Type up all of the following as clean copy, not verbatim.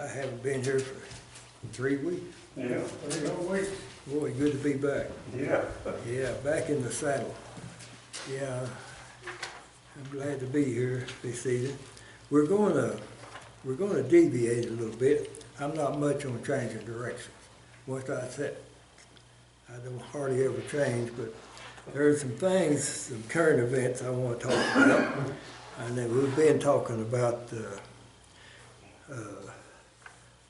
I haven't been here for 3 weeks. Yeah, 3 whole weeks. Boy, good to be back. Yeah. Yeah, back in the saddle. Yeah, I'm glad to be here this evening. We're going to deviate a little bit. I'm not much on changing directions. Once I set, I don't hardly ever change, but there are some things, some current events I want to talk about. And then we've been talking about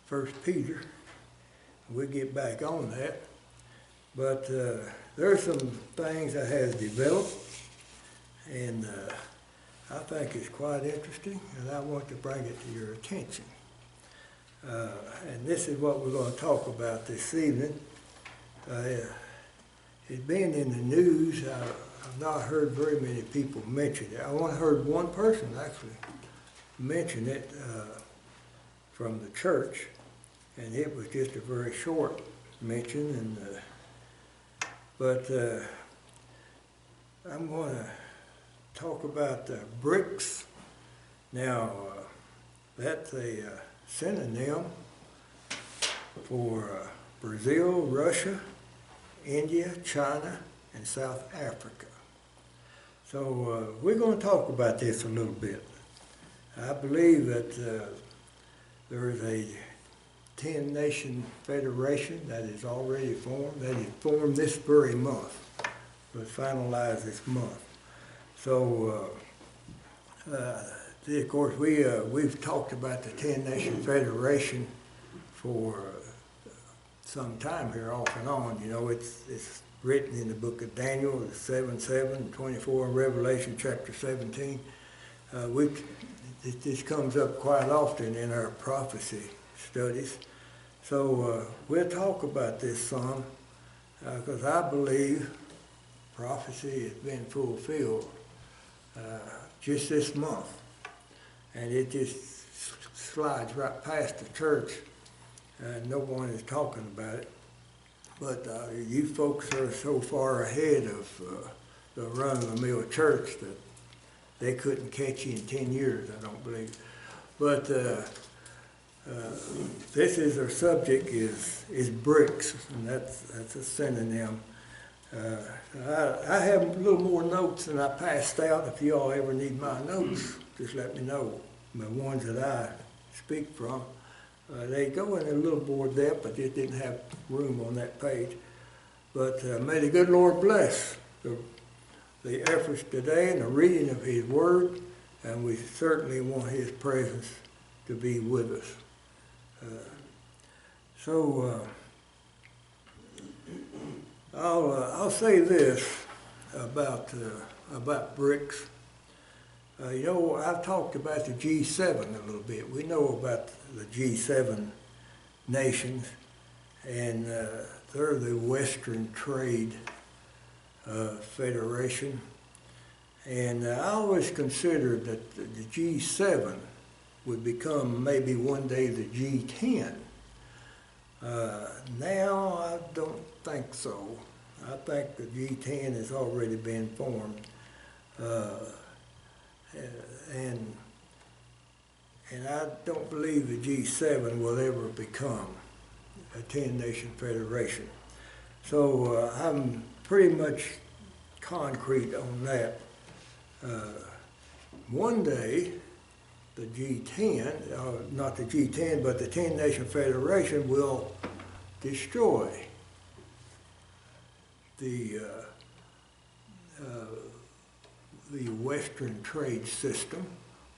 1 Peter. We'll get back on that. But there are some things that has developed, and I think it's quite interesting, and I want to bring it to your attention. And this is what we're going to talk about this evening. It's been in the news. I've not heard very many people mention it. I only heard one person actually mention it from the church, and it was just a very short mention. And but I'm going to talk about BRICS. Now, that's a synonym for Brazil, Russia, India, China, and South Africa. So we're going to talk about this a little bit. I believe that there is a 10-nation federation that is already formed, that is formed this very month, but finalized this month. So, of course, we've talked about the 10-nation federation for some time here, off and on. You know, it's written in the book of Daniel, 7:7, 24, and Revelation chapter 17. This comes up quite often in our prophecy studies. So we'll talk about this some, because I believe prophecy has been fulfilled just this month. And it just slides right past the church, and no one is talking about it. But you folks are so far ahead of the run-of-the-mill church that they couldn't catch you in 10 years, I don't believe. But this is our subject is BRICS, and that's a synonym. I have a little more notes than I passed out. If you all ever need my notes, just let me know. The ones that I speak from, they go in a little more depth, but just didn't have room on that page. But may the good Lord bless the efforts today and the reading of His Word, and we certainly want His presence to be with us. I'll say this about BRICS. You know, I've talked about the G7 a little bit. We know about the G7 nations, and they're the Western Trade Federation. And I always considered that the G7 would become maybe one day the G10. Now I don't think so. I think the G10 has already been formed. And I don't believe the G7 will ever become a 10-nation federation. So I'm pretty much concrete on that. One day, the G10, not the G10, but the 10-nation federation will destroy the Western trade system,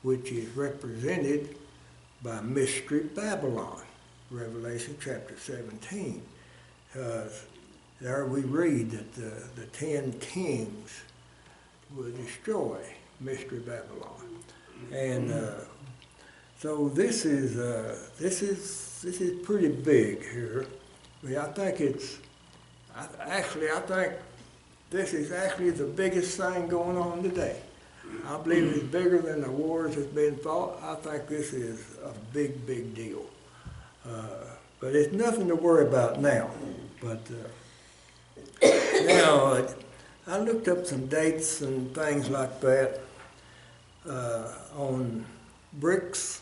which is represented by Mystery Babylon, Revelation chapter 17. There we read that the 10 kings will destroy Mystery Babylon, and so this is pretty big here. I think I think this is actually the biggest thing going on today. I believe it's bigger than the wars that's been fought. I think this is a big, big deal. But it's nothing to worry about now. But now, I looked up some dates and things like that on BRICS,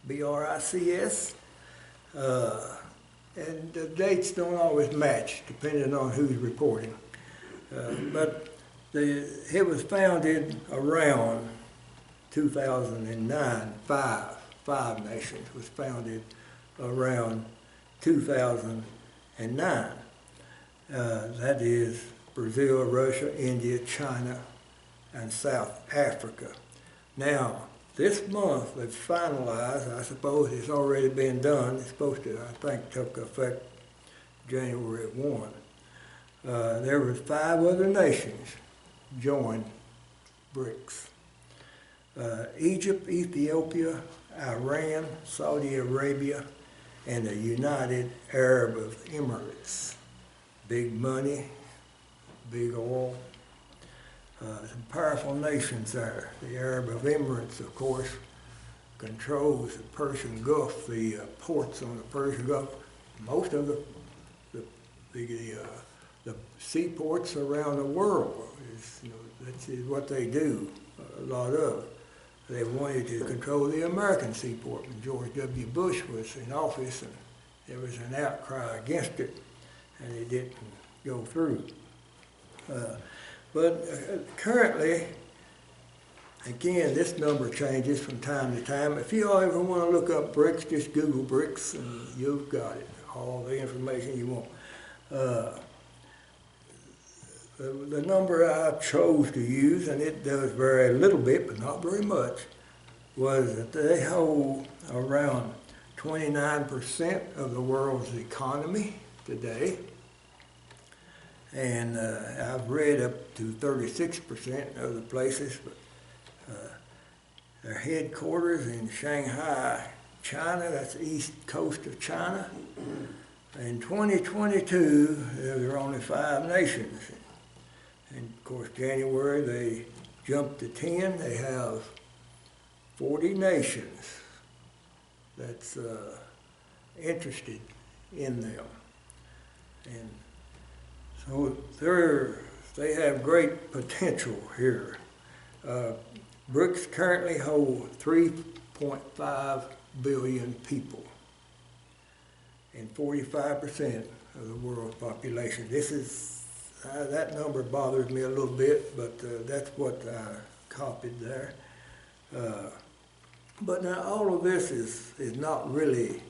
B-R-I-C-S, And the dates don't always match depending on who's reporting. But it was founded around 2009. Five Nations was founded around 2009. That is Brazil, Russia, India, China, and South Africa. Now, this month they've finalized, I suppose it's already been done, it's supposed to, I think, took effect January 1. There were 5 other nations joined BRICS. Egypt, Ethiopia, Iran, Saudi Arabia, and the United Arab Emirates. Big money, big oil. Some powerful nations there. The Arab Emirates, of course, controls the Persian Gulf, the ports on the Persian Gulf. Most of the seaports around the world is, that's what they do. A lot of. They wanted to control the American seaport when George W. Bush was in office, and there was an outcry against it, and it didn't go through. But currently, again, this number changes from time to time. If you all ever want to look up BRICS, just Google BRICS, and you've got it, all the information you want. The number I chose to use, and it does vary a little bit, but not very much, was that they hold around 29% of the world's economy today. And I've read up to 36% of the places, but their headquarters in Shanghai, China, that's the east coast of China. In 2022, there were only 5 nations. And of course, January, they jumped to 10. They have 40 nations that's interested in them. And so they have great potential here. BRICS currently hold 3.5 billion people and 45% of the world's population. This is that number bothers me a little bit, but that's what I copied there. But now all of this is not really,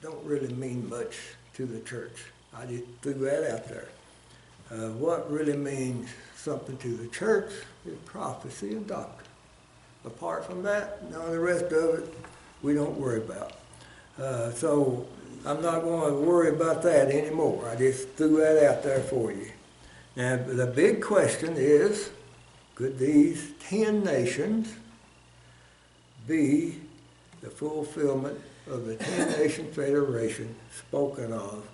don't really mean much to the church. I just threw that out there. What really means something to the church is prophecy and doctrine. Apart from that, none of the rest of it we don't worry about. So I'm not going to worry about that anymore. I just threw that out there for you. Now, the big question is, could these 10 nations be the fulfillment of the 10-nation federation spoken of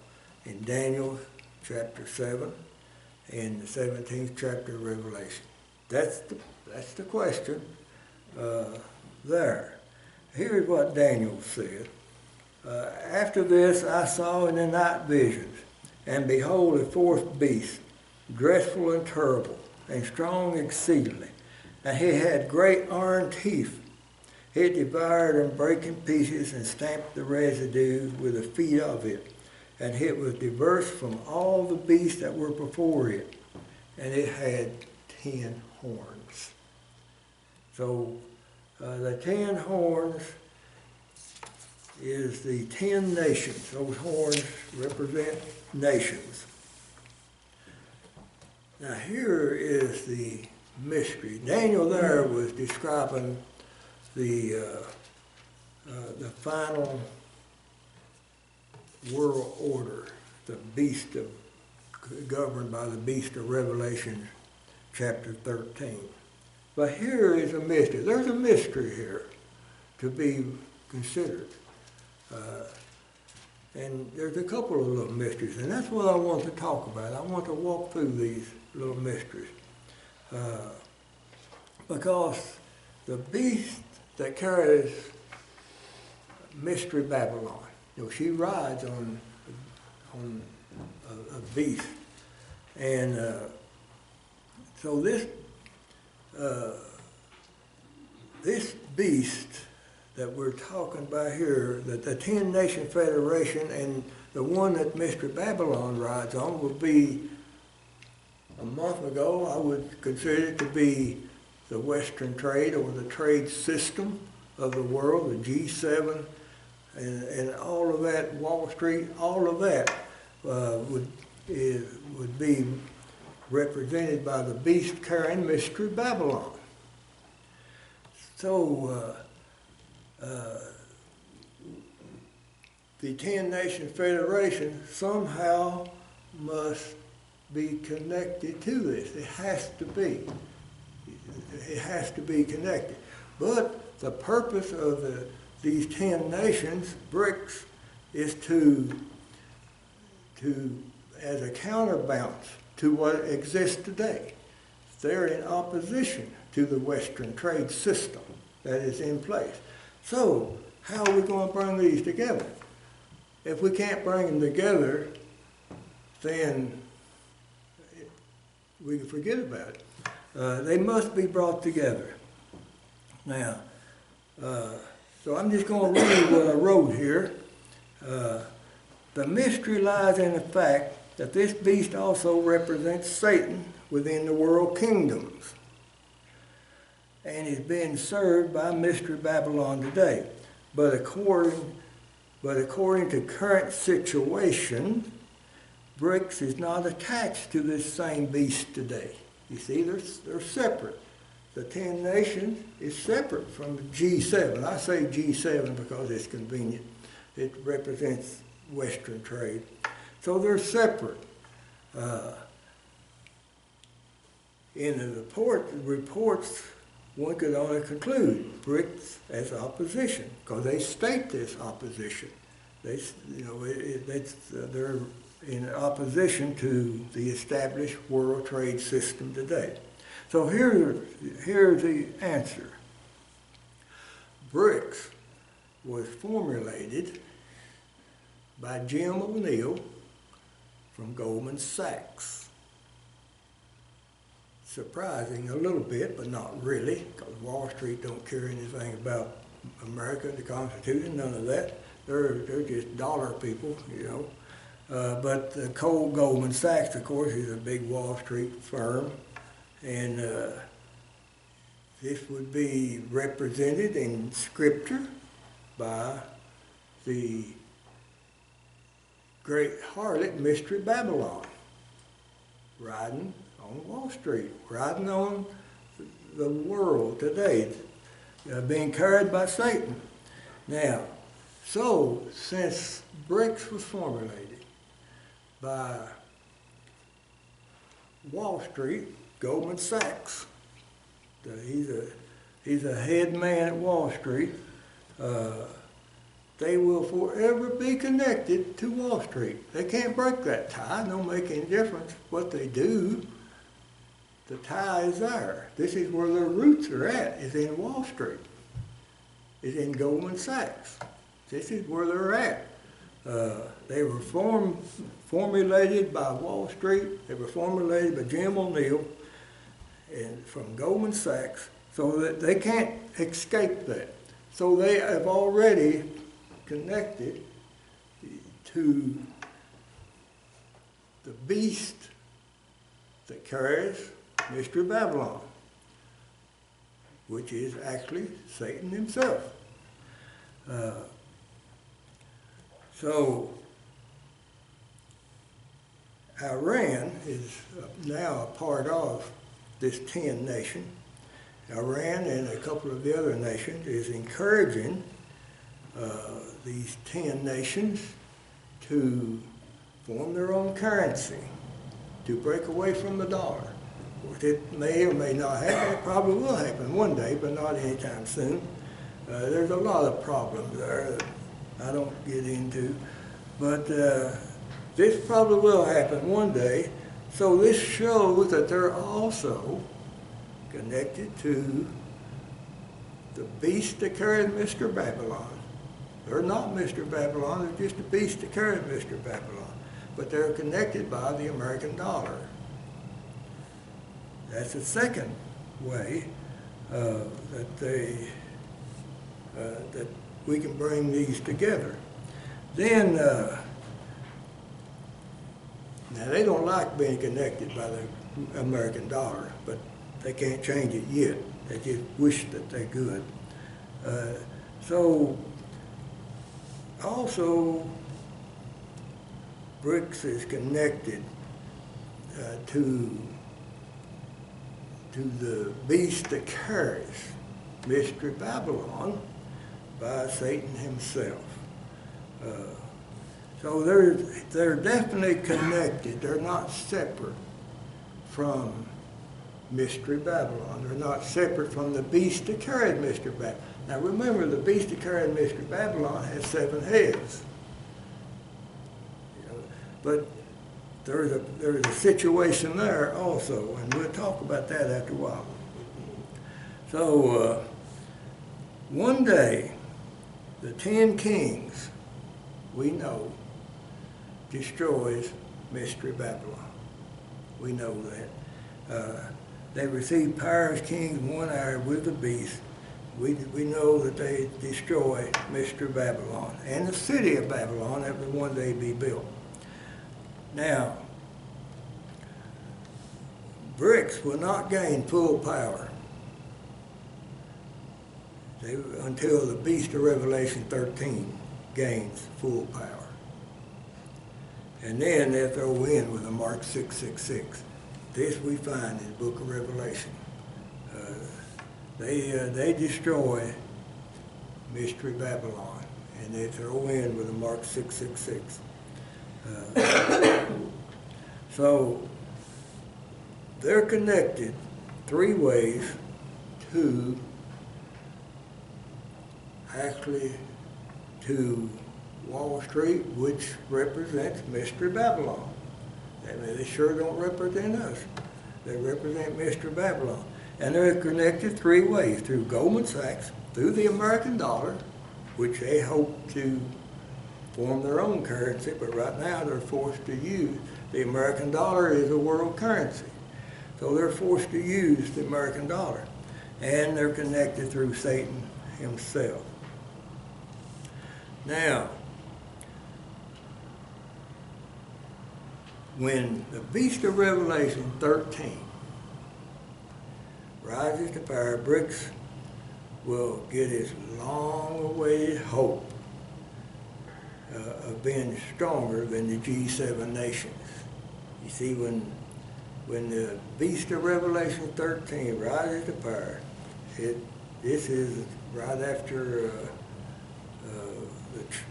in Daniel chapter 7 and the 17th chapter of Revelation? That's the question there. Here's what Daniel said. After this I saw in the night visions, and behold, a fourth beast, dreadful and terrible, and strong exceedingly. And he had great iron teeth. It devoured and brake in pieces, and stamped the residue with the feet of it. And it was diverse from all the beasts that were before it. And it had 10 horns. So the 10 horns is the 10 nations. Those horns represent nations. Now here is the mystery. Daniel there was describing the final world order, the beast governed by the beast of Revelation chapter 13. But here is a mystery. There's a mystery here to be considered. And there's a couple of little mysteries, and that's what I want to talk about. I want to walk through these little mysteries. Because the beast that carries Mystery Babylon, she rides on a beast. And so this beast that we're talking about here, that the 10-nation federation and the one that Mr. Babylon rides on will be, a month ago, I would consider it to be the Western trade or the trade system of the world, the G7, and all of that, Wall Street, all of that would be represented by the beast carrying Mystery Babylon. So the 10-nation federation somehow must be connected to this. It has to be. It has to be connected. But the purpose of these 10 nations, BRICS, is to as a counterbalance to what exists today. They're in opposition to the Western trade system that is in place. So how are we going to bring these together? If we can't bring them together, then we can forget about it. They must be brought together. Now, so I'm just going to read what I wrote here. The mystery lies in the fact that this beast also represents Satan within the world kingdoms and is being served by Mystery Babylon today. But according to current situation, BRICS is not attached to this same beast today. You see, they're separate. The 10 nations is separate from the G7. I say G7 because it's convenient. It represents Western trade. So they're separate. In the reports, one could only conclude BRICS as opposition because they state this opposition. They're in opposition to the established world trade system today. So here's the answer. BRICS was formulated by Jim O'Neill from Goldman Sachs. Surprising a little bit, but not really, because Wall Street don't care anything about America, the Constitution, none of that. They're just dollar people, you know. But Goldman Sachs, of course, is a big Wall Street firm, and this would be represented in Scripture by the great harlot, Mystery Babylon, riding on Wall Street, riding on the world today, being carried by Satan. Now, so since BRICS was formulated by Wall Street, Goldman Sachs, he's a head man at Wall Street, they will forever be connected to Wall Street. They can't break that tie. It don't make any difference what they do. The tie is there. This is where their roots are at, is in Wall Street, is in Goldman Sachs. This is where they're at. They were formulated by Wall Street. They were formulated by Jim O'Neill and from Goldman Sachs, so that they can't escape that. So they have already connected to the beast that carries Mystery Babylon, which is actually Satan himself. So Iran is now a part of this 10 nation. Iran and a couple of the other nations is encouraging these 10 nations to form their own currency, to break away from the dollar. It may or may not happen. It probably will happen one day, but not anytime soon. There's a lot of problems there that I don't get into, but this probably will happen one day. So this shows that they're also connected to the beast that carried Mr. Babylon. They're not Mr. Babylon, they're just a beast that carried Mr. Babylon. But they're connected by the American dollar. That's the second way that they that we can bring these together. Then, now they don't like being connected by the American dollar, but they can't change it yet. They just wish that they could. So, also, BRICS is connected to the beast that carries Mystery Babylon by Satan himself. So they're definitely connected. They're not separate from Mystery Babylon. They're not separate from the beast that carried Mystery Babylon. Now remember, the beast that carried Mystery Babylon has 7 heads. But there's a situation there also, and we'll talk about that after a while. So one day, the 10 kings, we know, destroys Mystery Babylon. We know that. They receive power as kings 1 hour with the beast. We know that they destroy Mystery Babylon and the city of Babylon that will one day be built. Now, BRICS will not gain full power until the beast of Revelation 13 gains full power. And then they'll throw in with a Mark 666. This we find in the book of Revelation. They destroy Mystery Babylon, and they throw in with a Mark 666. So they're connected 3 ways to Wall Street, which represents Mystery Babylon. I mean, they sure don't represent us. They represent Mystery Babylon. And they're connected 3 ways: through Goldman Sachs, through the American dollar, which they hope to form their own currency, but right now they're forced to use. The American dollar is a world currency. So they're forced to use the American dollar. And they're connected through Satan himself. Now, when the beast of Revelation 13 rises to power, BRICS will get its long-awaited hope of being stronger than the G7 nations. You see, when the beast of Revelation 13 rises to power, this is right after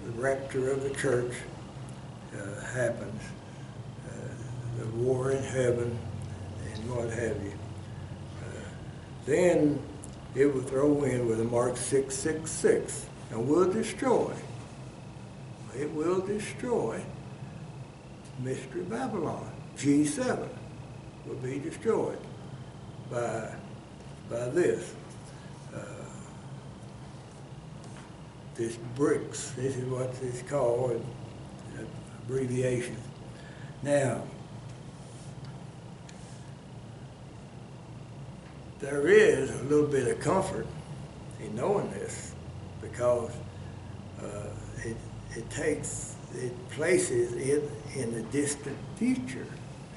the rapture of the church happens, the war in heaven, and what have you. Then it will throw in with a Mark 666, and will destroy. It will destroy Mystery Babylon. G7 will be destroyed by this. This BRICS, this is what it's called, abbreviation. Now, there is a little bit of comfort in knowing this, because it places it in the distant future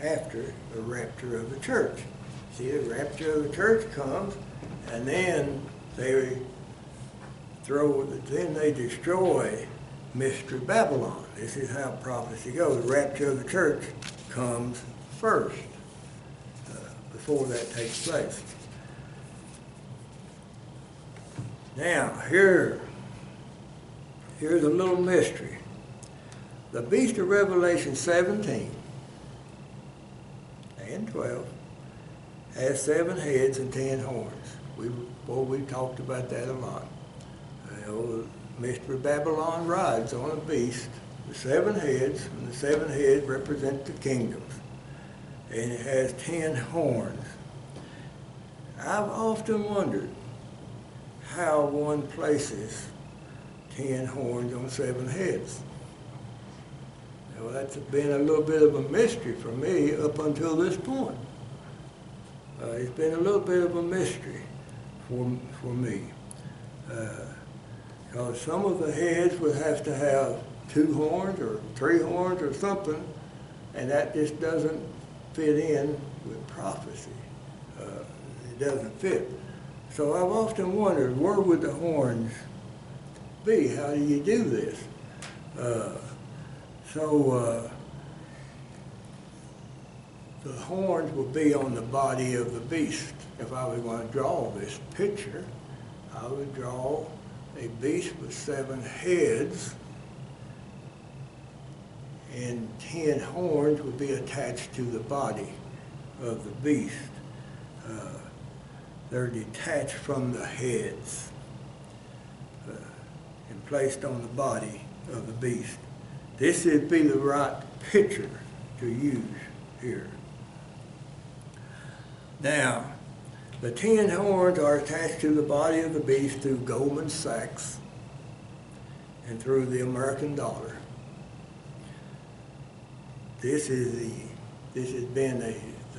after the rapture of the church. See, the rapture of the church comes, and then they destroy Mystery Babylon. This is how prophecy goes. The rapture of the church comes first, before that takes place. Now, here's a little mystery. The beast of Revelation 17 and 12 has 7 heads and 10 horns. We've talked about that a lot. Mystery Babylon rides on a beast with 7 heads, and the 7 heads represent the kingdoms. And it has 10 horns. I've often wondered how one places 10 horns on 7 heads. Well, that's been a little bit of a mystery for me up until this point. It's been a little bit of a mystery for me. Because some of the heads would have to have 2 horns or 3 horns or something, and that just doesn't fit in with prophecy. It doesn't fit. So I've often wondered, where would the horns be? How do you do this? The horns will be on the body of the beast. If I was going to draw this picture, I would draw a beast with 7 heads, and 10 horns would be attached to the body of the beast. They're detached from the heads and placed on the body of the beast. This would be the right picture to use here. Now, the 10 horns are attached to the body of the beast through Goldman Sachs and through the American dollar. This has been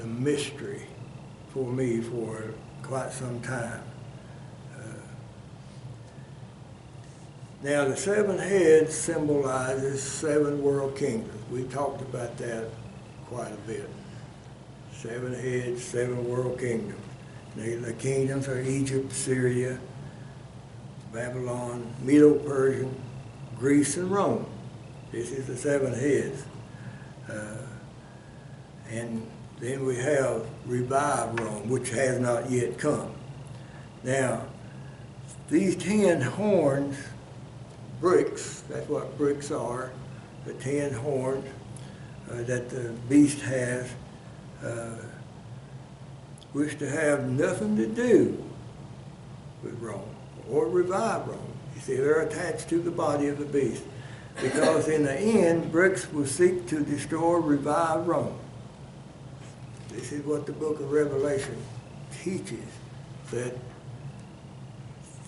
a mystery for me for quite some time. Now, the 7 heads symbolizes 7 world kingdoms. We talked about that quite a bit. 7 heads, 7 world kingdoms. The kingdoms are Egypt, Syria, Babylon, Medo-Persian, Greece, and Rome. This is the 7 heads. And then we have revived Rome, which has not yet come. Now, these 10 horns, bricks, that's what bricks are, the 10 horns that the beast has, wish to have nothing to do with Rome or revive Rome. You see, they're attached to the body of the beast because in the end, bricks will seek to destroy, revive Rome. This is what the book of Revelation teaches, that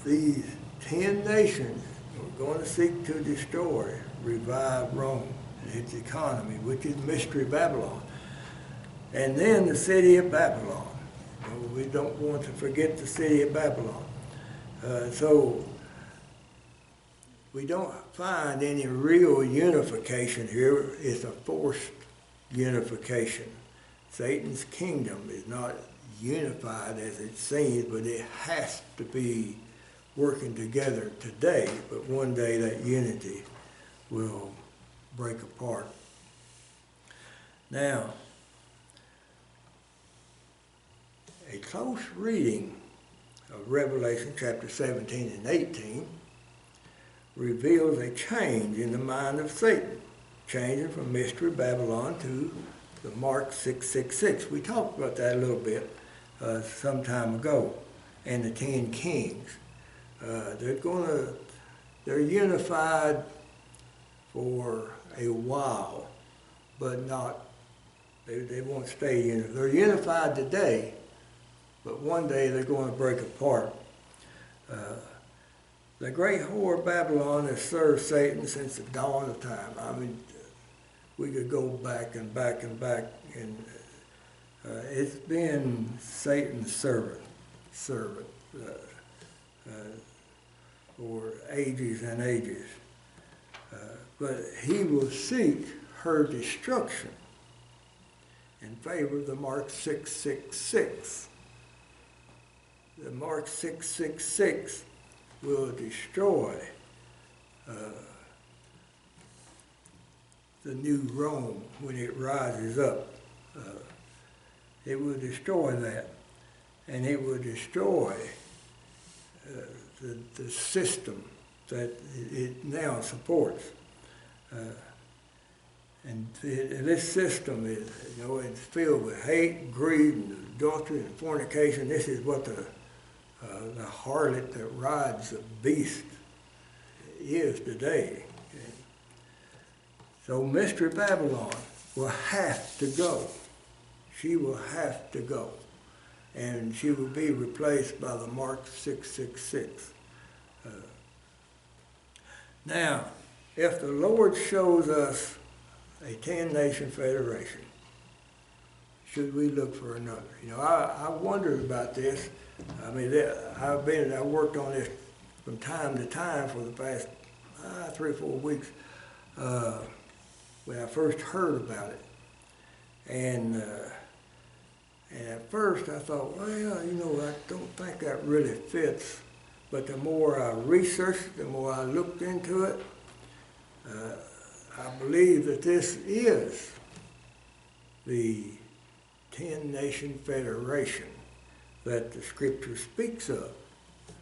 these 10 nations are going to seek to destroy, revive Rome and its economy, which is Mystery Babylon. And then the city of Babylon. We don't want to forget the city of Babylon. So we don't find any real unification here. It's a forced unification. Satan's kingdom is not unified as it seems, but it has to be working together today. But one day that unity will break apart. Now, a close reading of Revelation chapter 17 and 18 reveals a change in the mind of Satan, changing from Mystery Babylon to the mark 666. We talked about that a little bit some time ago, and the 10 kings. They're unified for a while, but not, they won't stay unified. They're unified today, but one day they're going to break apart. The great whore Babylon has served Satan since the dawn of time. I mean, we could go back and back and back, and it's been Satan's servant for ages and ages. But he will seek her destruction in favor of the mark 666. The mark 666 will destroy the new Rome when it rises up. It will destroy that, and it will destroy the system that it now supports. And this system is, it's filled with hate, greed, and adultery, and fornication. This is what the harlot that rides the beast is today. Okay? So Mystery Babylon will have to go. She will have to go. And she will be replaced by the mark 666. Now, if the Lord shows us a 10-nation federation, should we look for another? I wondered about this. I mean, I worked on this from time to time for the past 3 or 4 weeks when I first heard about it. And at first I thought, well, I don't think that really fits. But the more I researched, the more I looked into it, I believe that this is the 10-nation federation that the Scripture speaks of.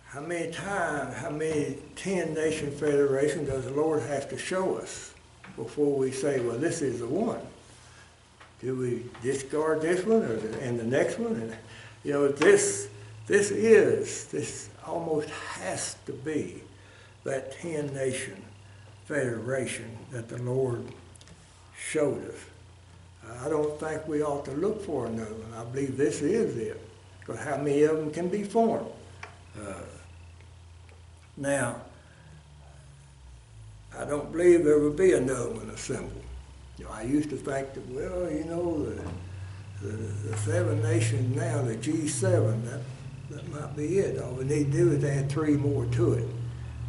How many 10-nation federation does the Lord have to show us before we say, well, this is the one? Do we discard this one and the next one? And, this almost has to be that 10-nation federation that the Lord showed us. I don't think we ought to look for another one. I believe this is it. Because how many of them can be formed? Now, I don't believe there will be another one assembled. I used to think that, well, the 7 nations now, the G7, that might be it. All we need to do is add 3 more to it.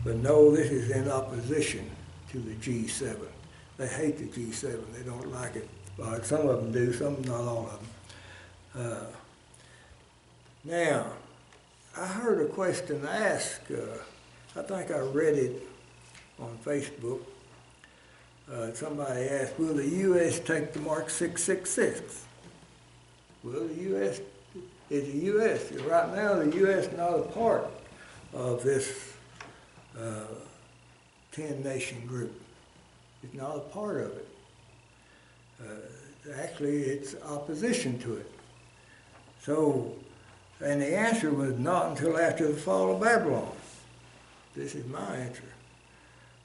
But no, this is in opposition to the G7. They hate the G7. They don't like it. Some of them do, some, not all of them. Now, I heard a question asked, I think I read it on Facebook. Somebody asked, will the U.S. take the Mark 666? Well, the U.S. is the U.S. Right now, the U.S. is not a part of this 10-nation group. It's not a part of it. Actually, it's opposition to it. So, and the answer was not until after the fall of Babylon. This is my answer.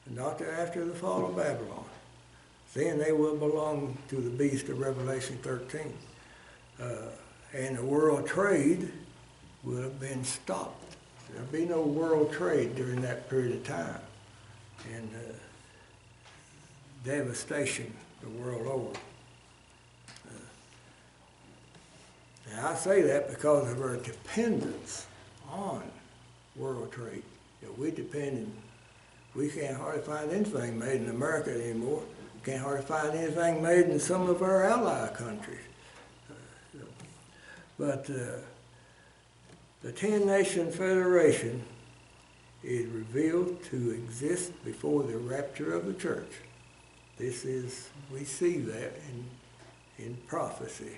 Not till after the fall of Babylon. Then they will belong to the beast of Revelation 13. And the world trade will have been stopped. There'll be no world trade during that period of time. And devastation the world over. Now I say that because of our dependence on world trade. We can't hardly find anything made in America anymore. We can't hardly find anything made in some of our ally countries. But the 10-nation federation is revealed to exist before the rapture of the church. We see that in prophecy.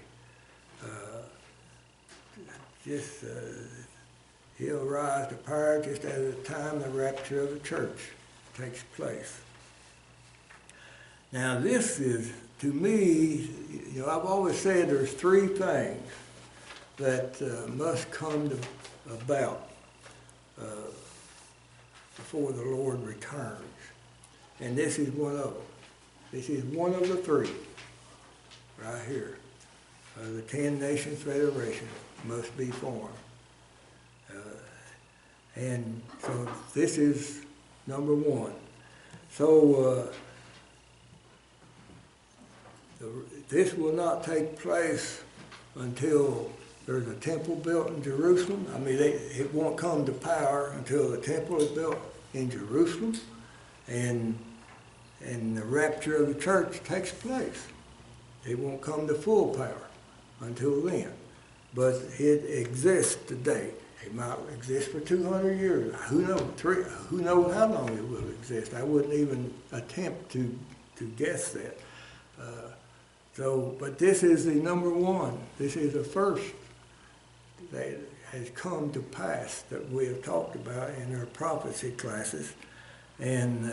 He'll rise to power just at the time the rapture of the church takes place. Now this is, to me, I've always said there's 3 things that must come about before the Lord returns. And this is one of them. This is one of the 3 right here. The 10-nation federation must be formed. And so this is number 1. So this will not take place until there's a temple built in Jerusalem. I mean, it won't come to power until the temple is built in Jerusalem and the rapture of the church takes place. It won't come to full power until then. But it exists today. It might exist for 200 years. Who knows? Who knows how long it will exist? I wouldn't even attempt to guess that. But this is the number 1. This is the first that has come to pass that we have talked about in our prophecy classes, and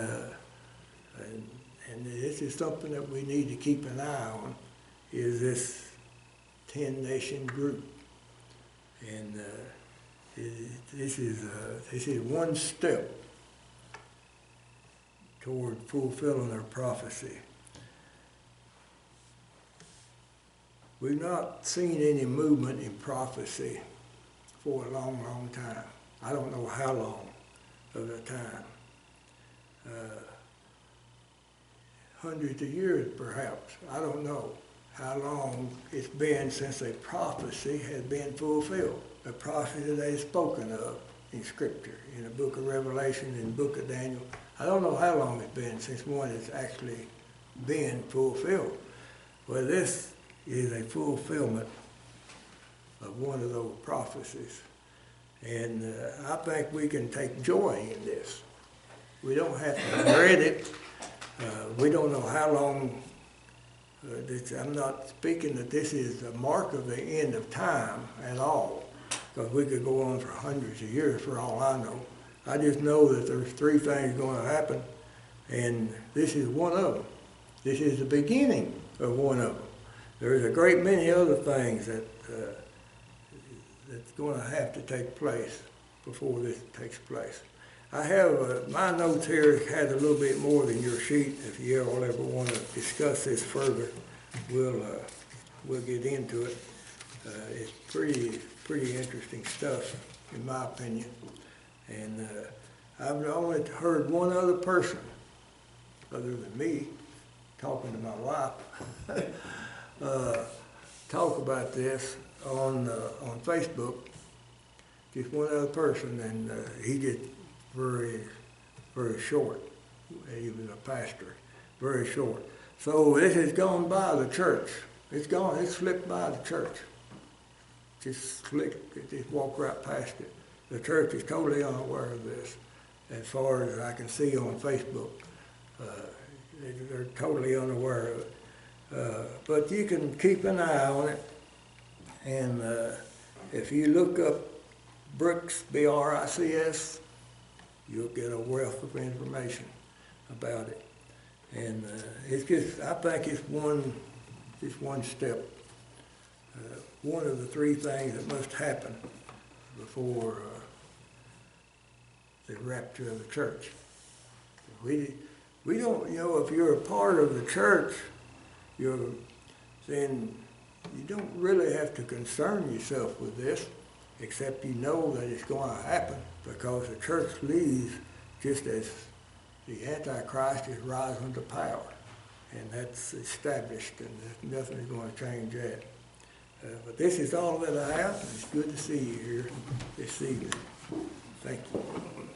this is something that we need to keep an eye on. Is this 10-nation group, and this is one step toward fulfilling our prophecy. We've not seen any movement in prophecy for a long, long time. I don't know how long of a time. Hundreds of years, perhaps. I don't know how long it's been since a prophecy has been fulfilled. The prophecy that they've spoken of in Scripture, in the book of Revelation and the book of Daniel. I don't know how long it's been since one has actually been fulfilled. Well, this is a fulfillment of one of those prophecies. And I think we can take joy in this. We don't have to dread it. We don't know how long. I'm not speaking that this is the mark of the end of time at all, because we could go on for hundreds of years for all I know. I just know that there's three things going to happen, and this is one of them. This is the beginning of one of them. There's a great many other things that's going to have to take place before this takes place. I have, my notes here has a little bit more than your sheet. If you all ever want to discuss this further, we'll get into it. It's pretty interesting stuff, in my opinion. And I've only heard one other person, other than me, talking to my wife, talk about this on Facebook. Just one other person, and he just very short. He was a pastor, very short. So this has gone by the church. It's slipped by the church. Just walked right past it. The church is totally unaware of this, as far as I can see on Facebook. They're totally unaware of it. But you can keep an eye on it, and if you look up BRICS, B-R-I-C-S, you'll get a wealth of information about it. And it's just, I think it's just one step. One of the three things that must happen before the rapture of the church. We don't, if you're a part of the church, then you don't really have to concern yourself with this, except you know that it's going to happen, because the church leaves just as the Antichrist is rising to power. And that's established, and nothing is going to change that. But this is all that I have. It's good to see you here this evening. Thank you.